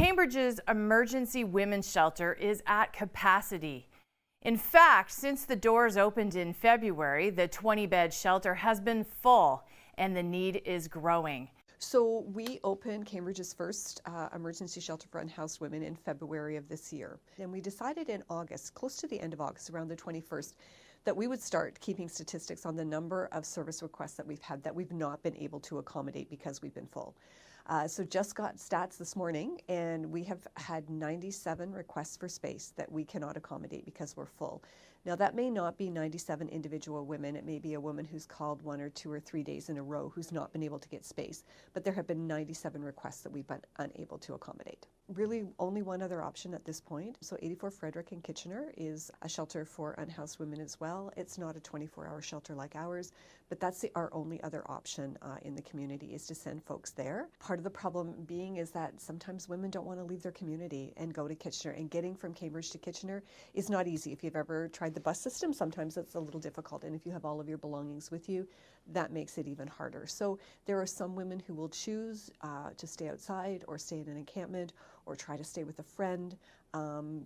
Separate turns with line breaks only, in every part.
Cambridge's emergency women's shelter is at capacity. In fact, since the doors opened in February, the 20-bed shelter has been full and the need is growing.
So we opened Cambridge's first emergency shelter for unhoused women in February of this year. And we decided in August, close to the end of August, around the 21st, that we would start keeping statistics on the number of service requests that we've had that we've not been able to accommodate because we've been full. So just got stats this morning, and we have had 97 requests for space that we cannot accommodate because we're full. Now that may not be 97 individual women. It may be a woman who's called 1 or 2 or 3 days in a row who's not been able to get space, but there have been 97 requests that we've been unable to accommodate. Really only one other option at this point. So 84 Frederick in Kitchener is a shelter for unhoused women as well. It's not a 24-hour shelter like ours, but that's our only other option in the community, is to send folks there. Part of the problem being is that sometimes women don't want to leave their community and go to Kitchener, and getting from Cambridge to Kitchener is not easy. If you've ever tried the bus system, sometimes it's a little difficult, and if you have all of your belongings with you, that makes it even harder. So there are some women who will choose to stay outside or stay in an encampment or try to stay with a friend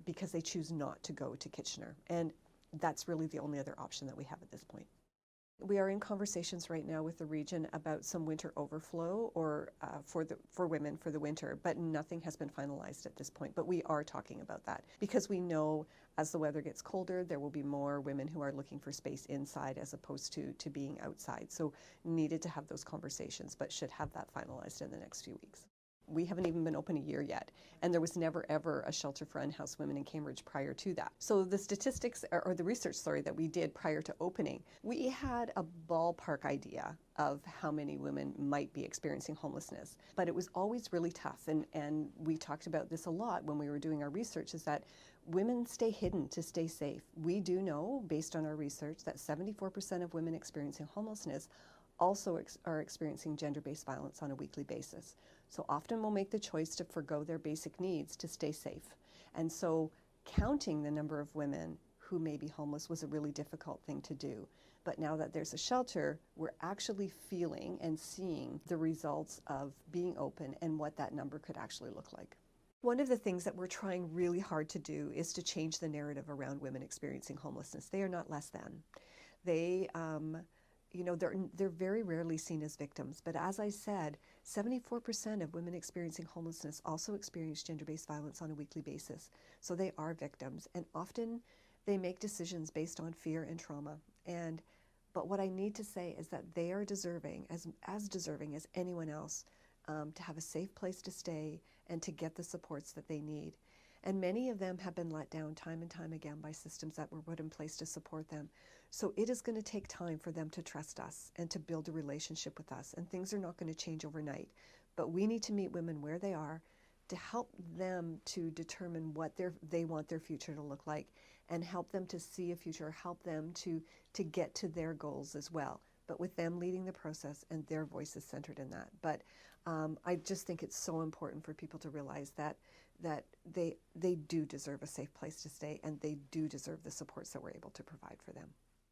because they choose not to go to Kitchener. And that's really the only other option that we have at this point. We are in conversations right now with the region about some winter overflow or for women for the winter, but nothing has been finalized at this point. But we are talking about that because we know as the weather gets colder, there will be more women who are looking for space inside as opposed to being outside. So needed to have those conversations, but should have that finalized in the next few weeks. We haven't even been open a year yet, and there was never ever a shelter for unhoused women in Cambridge prior to that. So the statistics, or the research, that we did prior to opening, we had a ballpark idea of how many women might be experiencing homelessness, but it was always really tough, and we talked about this a lot when we were doing our research, is that women stay hidden to stay safe. We do know, based on our research, that 74% of women experiencing homelessness also are experiencing gender-based violence on a weekly basis. So often will make the choice to forgo their basic needs to stay safe. And so counting the number of women who may be homeless was a really difficult thing to do. But now that there's a shelter, we're actually feeling and seeing the results of being open and what that number could actually look like. One of the things that we're trying really hard to do is to change the narrative around women experiencing homelessness. They are not less than. They, they're very rarely seen as victims, but as I said, 74% of women experiencing homelessness also experience gender-based violence on a weekly basis. So they are victims, and often they make decisions based on fear and trauma. But what I need to say is that they are deserving, as deserving as anyone else, to have a safe place to stay and to get the supports that they need. And many of them have been let down time and time again by systems that were put in place to support them. So it is going to take time for them to trust us and to build a relationship with us. And things are not going to change overnight. But we need to meet women where they are to help them to determine what they want their future to look like, and help them to see a future, help them to get to their goals as well. But with them leading the process and their voices centered in that. But I just think it's so important for people to realize that they do deserve a safe place to stay, and they do deserve the supports that we're able to provide for them.